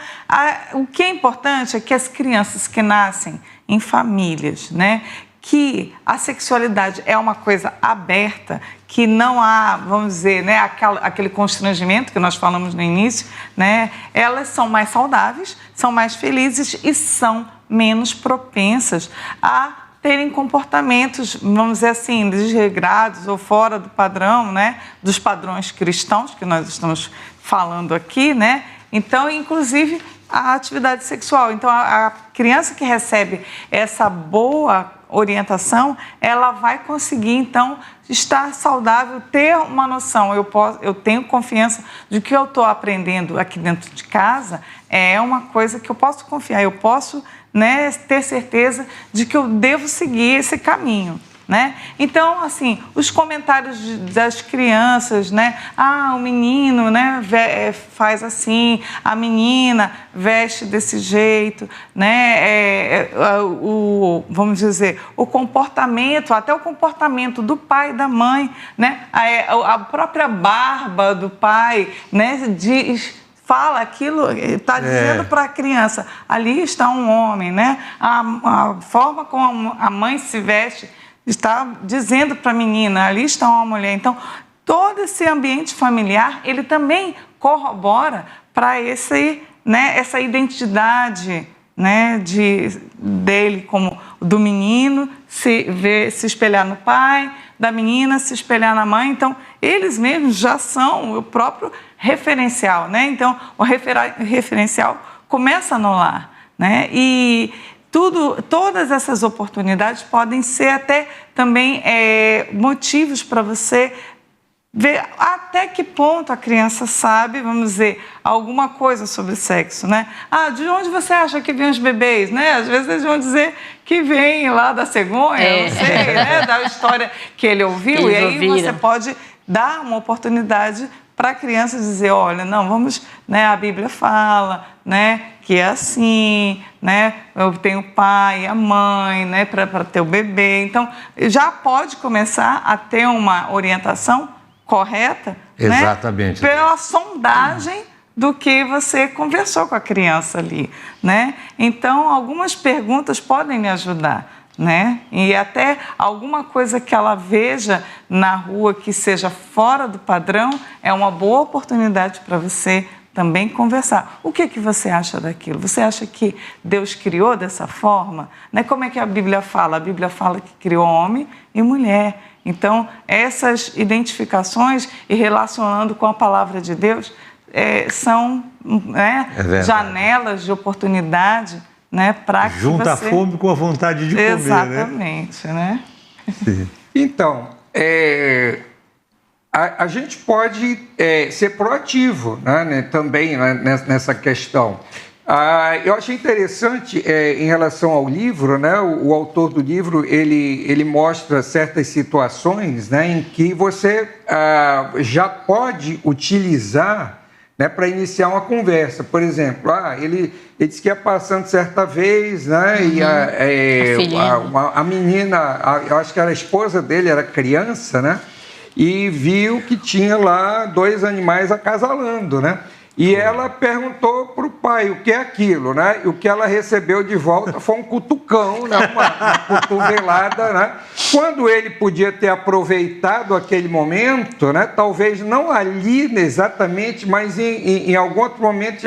o que é importante é que as crianças que nascem em famílias, né, que a sexualidade é uma coisa aberta, que não há, vamos dizer, né, aquele constrangimento que nós falamos no início, né, elas são mais saudáveis, são mais felizes e são menos propensas a terem comportamentos, vamos dizer assim, desregrados ou fora do padrão, né, dos padrões cristãos que nós estamos falando aqui, né? Então, inclusive, a atividade sexual. Então, a criança que recebe essa boa orientação, ela vai conseguir, então, estar saudável, ter uma noção. Eu tenho confiança de que eu estou aprendendo aqui dentro de casa é uma coisa que eu posso confiar, eu posso, né, ter certeza de que eu devo seguir esse caminho. Né? Então, assim, os comentários das crianças, né? Ah, o menino, né, faz assim, a menina veste desse jeito, né? Vamos dizer, o comportamento, até o comportamento do pai e da mãe, né? A própria barba do pai, né, fala aquilo, está dizendo para a criança, ali está um homem, né? A forma como a mãe se veste está dizendo para a menina, ali está uma mulher. Então, todo esse ambiente familiar, ele também corrobora para né, essa identidade, né, dele como do menino se espelhar no pai, da menina se espelhar na mãe. Então, eles mesmos já são o próprio referencial, né? Então, o referencial começa no lar, né? E todas essas oportunidades podem ser até também motivos para você ver até que ponto a criança sabe, vamos dizer, alguma coisa sobre sexo, né? Ah, de onde você acha que vêm os bebês, né? Às vezes eles vão dizer que vem lá da cegonha, não sei, né? Da história que ele ouviu, e aí você pode dar uma oportunidade para a criança dizer, olha, não, vamos, né, a Bíblia fala, né, que é assim, né, eu tenho o pai e a mãe, né, para ter o bebê. Então, já pode começar a ter uma orientação correta, exatamente, né, pela sondagem do que você conversou com a criança ali, né? Então, algumas perguntas podem me ajudar, né? E até alguma coisa que ela veja na rua que seja fora do padrão é uma boa oportunidade para você também conversar. O que você acha daquilo? Você acha que Deus criou dessa forma? Né? Como é que a Bíblia fala? A Bíblia fala que criou homem e mulher. Então, essas identificações e relacionando com a palavra de Deus são, né, janelas de oportunidade, né, para que junta você... a fome com a vontade de comer, exatamente, né? Sim. Então, a gente pode ser proativo, né, também, né, nessa questão. Eu achei interessante em relação ao livro, né, o autor do livro ele mostra certas situações, né, em que você já pode utilizar, né, para iniciar uma conversa. Por exemplo, ele disse que ia passando certa vez, né, e a menina, eu acho que era a esposa dele, era criança, né, e viu que tinha lá 2 animais acasalando, né? E ela perguntou para o pai o que é aquilo, né? E o que ela recebeu de volta foi um cutucão, né? uma cotovelada, né? Quando ele podia ter aproveitado aquele momento, né? Talvez não ali exatamente, mas em algum outro momento,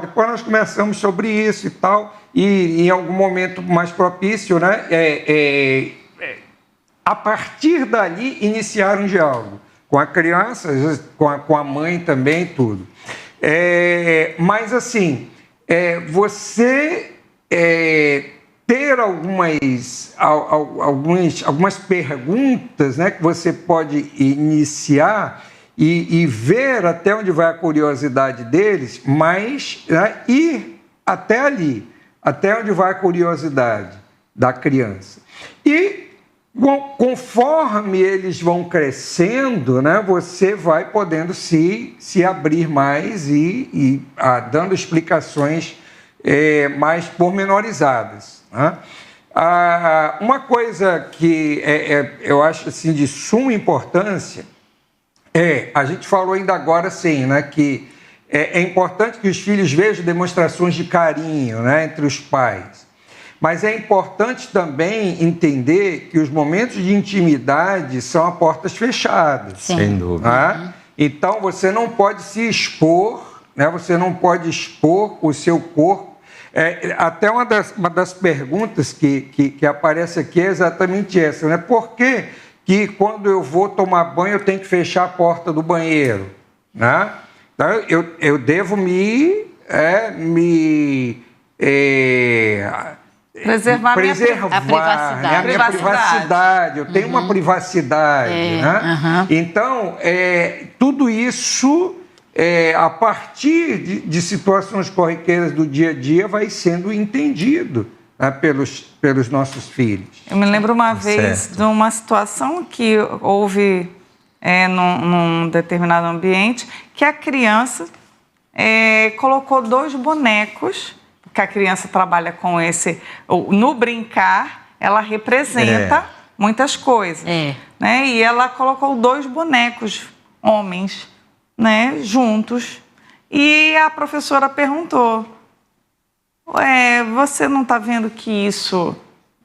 depois nós conversamos sobre isso e tal, e em algum momento mais propício, né? A partir dali, iniciar um diálogo com a criança, com a mãe também, tudo. Mas, assim, você ter algumas perguntas, né, que você pode iniciar e ver até onde vai a curiosidade deles, mas, né, ir até ali, até onde vai a curiosidade da criança. E conforme eles vão crescendo, né, você vai podendo se abrir mais e dando explicações mais pormenorizadas, né? Uma coisa que eu acho assim, de suma importância a gente falou ainda agora assim, né, que é importante que os filhos vejam demonstrações de carinho, né, entre os pais. Mas é importante também entender que os momentos de intimidade são a portas fechadas. Sim. Sem dúvida. Tá? Então, você não pode se expor, né? Você não pode expor o seu corpo Até uma das perguntas que aparece aqui é exatamente essa, né? Por que quando eu vou tomar banho eu tenho que fechar a porta do banheiro, né? Então, eu devo preservar a privacidade. Né? A minha privacidade. Eu tenho uma privacidade. Né? Então, tudo isso, a partir de situações corriqueiras do dia a dia, vai sendo entendido, né, pelos nossos filhos. Eu me lembro uma vez de uma situação que houve num determinado ambiente, que a criança colocou 2 bonecos, porque a criança trabalha com esse... No brincar, ela representa muitas coisas. Né? E ela colocou 2 bonecos, homens, né, juntos. E a professora perguntou, você não está vendo que isso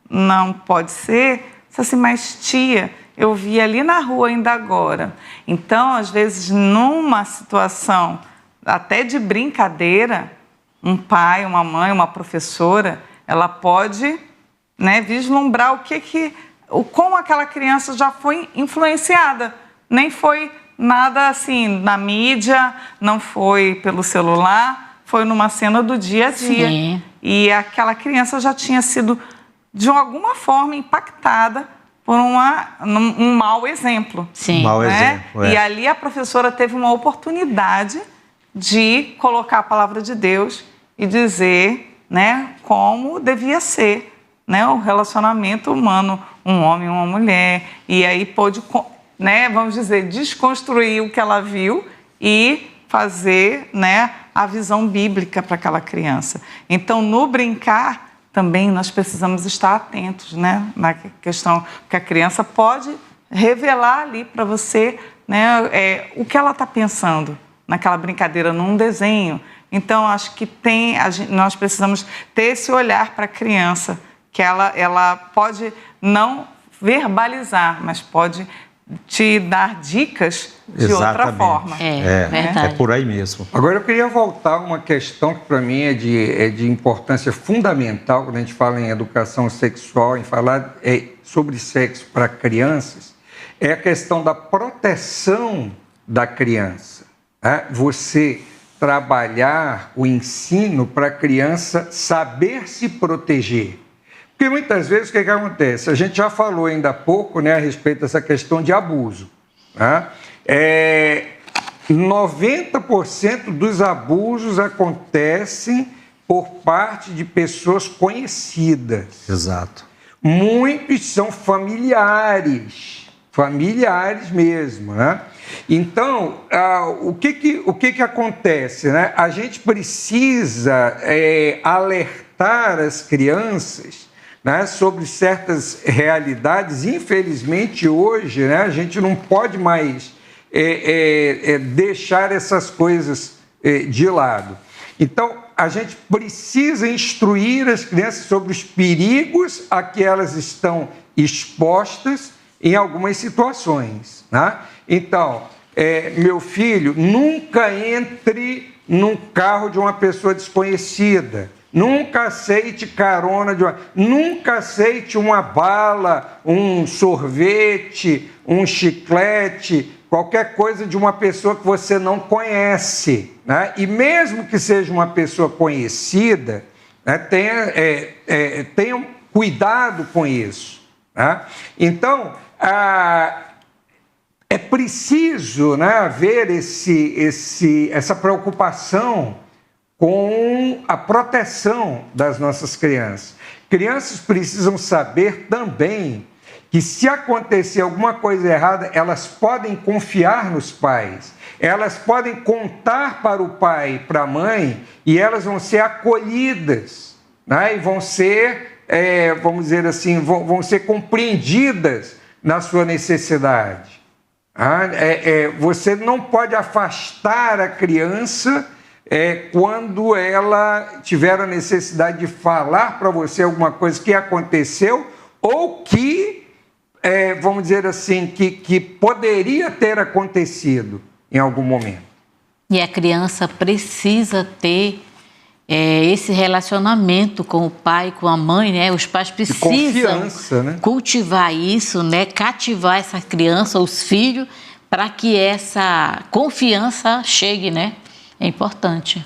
não pode ser? Disse assim, mas tia, eu vi ali na rua ainda agora. Então, às vezes, numa situação até de brincadeira, um pai, uma mãe, uma professora, ela pode, né, vislumbrar como aquela criança já foi influenciada. Nem foi nada assim na mídia, não foi pelo celular, foi numa cena do dia a dia. Sim. E aquela criança já tinha sido, de alguma forma, impactada por um mau exemplo. Sim. Mau né? exemplo. E ali a professora teve uma oportunidade de colocar a palavra de Deus e dizer, né, como devia ser, né, o relacionamento humano, um homem e uma mulher. E aí pôde, né, vamos dizer, desconstruir o que ela viu e fazer, né, a visão bíblica para aquela criança. Então, no brincar, também nós precisamos estar atentos, né, na questão que a criança pode revelar ali para você, né, o que ela está pensando naquela brincadeira, num desenho. Então, acho que nós precisamos ter esse olhar para a criança, que ela pode não verbalizar, mas pode te dar dicas de outra forma. Verdade. É por aí mesmo. Agora, eu queria voltar a uma questão que, para mim, é de importância fundamental quando a gente fala em educação sexual, em falar sobre sexo para crianças, é a questão da proteção da criança. Né? Você trabalhar o ensino para a criança saber se proteger. Porque muitas vezes o que acontece? A gente já falou ainda há pouco, né, a respeito dessa questão de abuso. Né? 90% dos abusos acontecem por parte de pessoas conhecidas. Exato. Muitos são familiares mesmo, né? Então, o que acontece, né? A gente precisa alertar as crianças, né, sobre certas realidades. Infelizmente, hoje, né, a gente não pode mais deixar essas coisas de lado. Então, a gente precisa instruir as crianças sobre os perigos a que elas estão expostas em algumas situações. Né? Então, meu filho, nunca entre num carro de uma pessoa desconhecida. Nunca aceite carona nunca aceite uma bala, um sorvete, um chiclete, qualquer coisa de uma pessoa que você não conhece. Né? E mesmo que seja uma pessoa conhecida, né, tenha cuidado com isso. Né? Então, é preciso, né, haver essa preocupação com a proteção das nossas crianças. Crianças precisam saber também que, se acontecer alguma coisa errada, elas podem confiar nos pais, elas podem contar para o pai e para a mãe, e elas vão ser acolhidas, né? E vão ser, vamos dizer assim, vão ser compreendidas na sua necessidade. Você não pode afastar a criança quando ela tiver a necessidade de falar para você alguma coisa que aconteceu ou que, vamos dizer assim, que poderia ter acontecido em algum momento. E a criança precisa ter esse relacionamento com o pai, com a mãe, né? Os pais precisam confiança, né? cultivar isso, né? Cativar essa criança, os filhos, para que essa confiança chegue, né? É importante.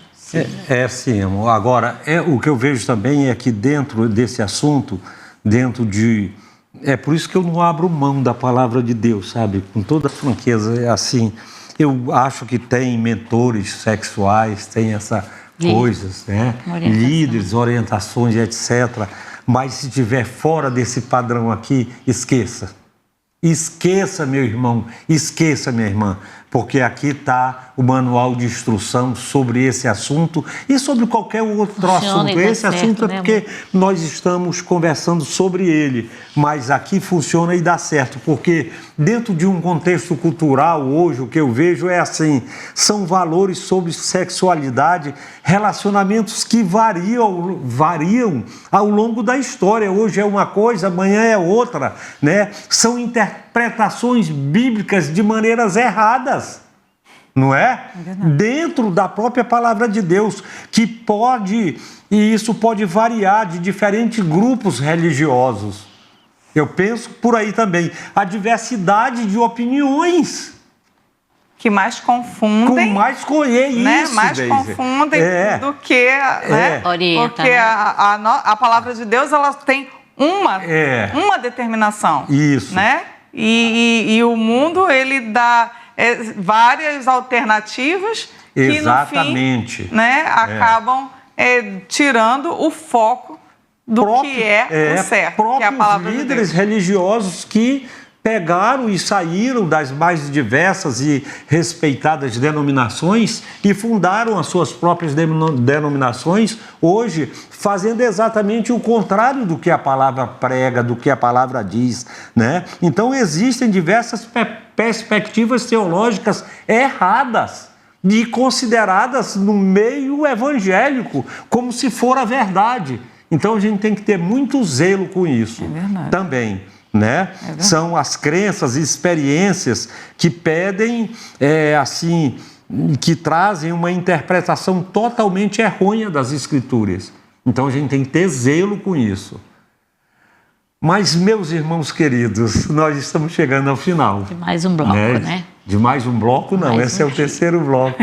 Sim, amor. Agora, o que eu vejo também é que dentro desse assunto, é por isso que eu não abro mão da palavra de Deus, sabe? Com toda franqueza, é assim. Eu acho que tem mentores sexuais, tem coisas, né? Líderes, orientações, etc. Mas se estiver fora desse padrão aqui, esqueça. Esqueça, meu irmão, esqueça, minha irmã, porque aqui está o manual de instrução sobre esse assunto e sobre qualquer outro assunto. Esse assunto é porque nós estamos conversando sobre ele, mas aqui funciona e dá certo, porque dentro de um contexto cultural hoje o que eu vejo é assim, são valores sobre sexualidade, relacionamentos que variam ao longo da história. Hoje é uma coisa, amanhã é outra, né? São interpretações bíblicas de maneiras erradas, não é? Dentro da própria palavra de Deus, e isso pode variar de diferentes grupos religiosos. Eu penso por aí também, a diversidade de opiniões. Que mais confundem. Mais confundem do que... Né? Orienta, porque né? a palavra de Deus, ela tem uma determinação. Isso. Né? E o mundo, ele dá várias alternativas exatamente, que, no fim, né, acabam tirando o foco do que é o certo, que é a palavra de Deus. Líderes religiosos que pegaram e saíram das mais diversas e respeitadas denominações e fundaram as suas próprias denominações, hoje fazendo exatamente o contrário do que a palavra prega, do que a palavra diz, né? Então existem diversas perspectivas teológicas erradas e consideradas no meio evangélico como se for a verdade. Então a gente tem que ter muito zelo com isso também. Né? São as crenças e experiências que pedem, que trazem uma interpretação totalmente errônea das Escrituras. Então a gente tem que ter zelo com isso. Mas, meus irmãos queridos, nós estamos chegando ao final. De mais um bloco, né? De mais um bloco, não. Esse é o terceiro bloco.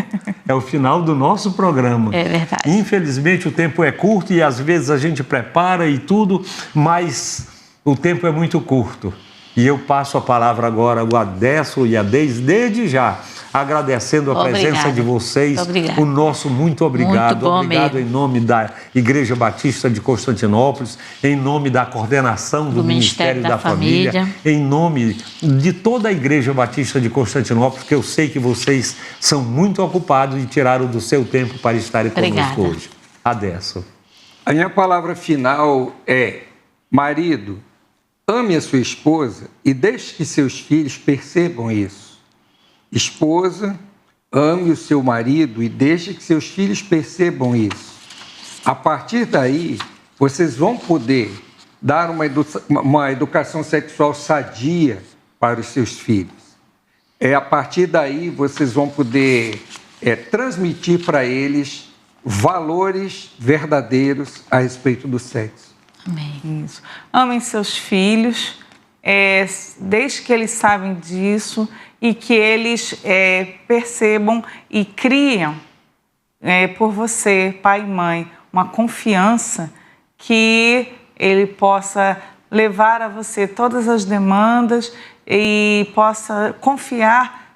É o final do nosso programa. É verdade. Infelizmente, o tempo é curto e às vezes a gente prepara e tudo, mas o tempo é muito curto. E eu passo a palavra agora ao Adesso e a Deise, desde já, agradecendo a presença de vocês. O nosso muito obrigado. Muito bom obrigado mesmo. Em nome da Igreja Batista de Constantinópolis, em nome da coordenação do Ministério da Família, em nome de toda a Igreja Batista de Constantinópolis, que eu sei que vocês são muito ocupados e tiraram do seu tempo para estarem conosco hoje. Adesso. A minha palavra final é: marido, ame a sua esposa e deixe que seus filhos percebam isso. Esposa, ame o seu marido e deixe que seus filhos percebam isso. A partir daí, vocês vão poder dar uma educação sexual sadia para os seus filhos. A partir daí, vocês vão poder transmitir para eles valores verdadeiros a respeito do sexo. Amém. Isso. Amem seus filhos, desde que eles sabem disso e que eles percebam e criam por você, pai e mãe, uma confiança que ele possa levar a você todas as demandas e possa confiar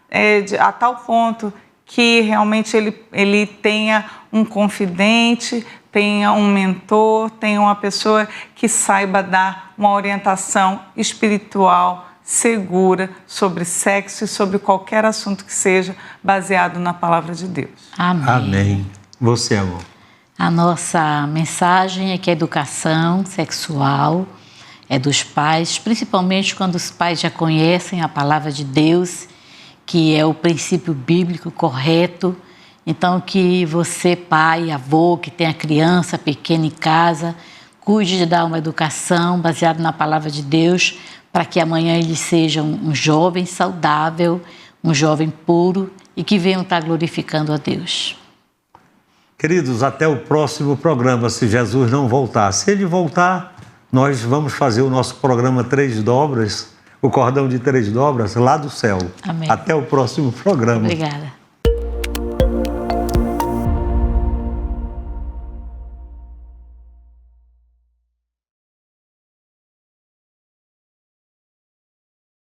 a tal ponto que realmente ele tenha um confidente, tenha um mentor, tenha uma pessoa que saiba dar uma orientação espiritual segura sobre sexo e sobre qualquer assunto que seja baseado na palavra de Deus. Amém. Amém. Você, amor. A nossa mensagem é que a educação sexual é dos pais, principalmente quando os pais já conhecem a palavra de Deus, que é o princípio bíblico correto. Então, que você, pai, avô, que tem a criança pequena em casa, cuide de dar uma educação baseada na palavra de Deus, para que amanhã ele seja um jovem saudável, um jovem puro e que venham estar glorificando a Deus. Queridos, até o próximo programa, se Jesus não voltar. Se ele voltar, nós vamos fazer o nosso programa Três Dobras, o cordão de 3 dobras, lá do céu. Amém. Até o próximo programa. Obrigada.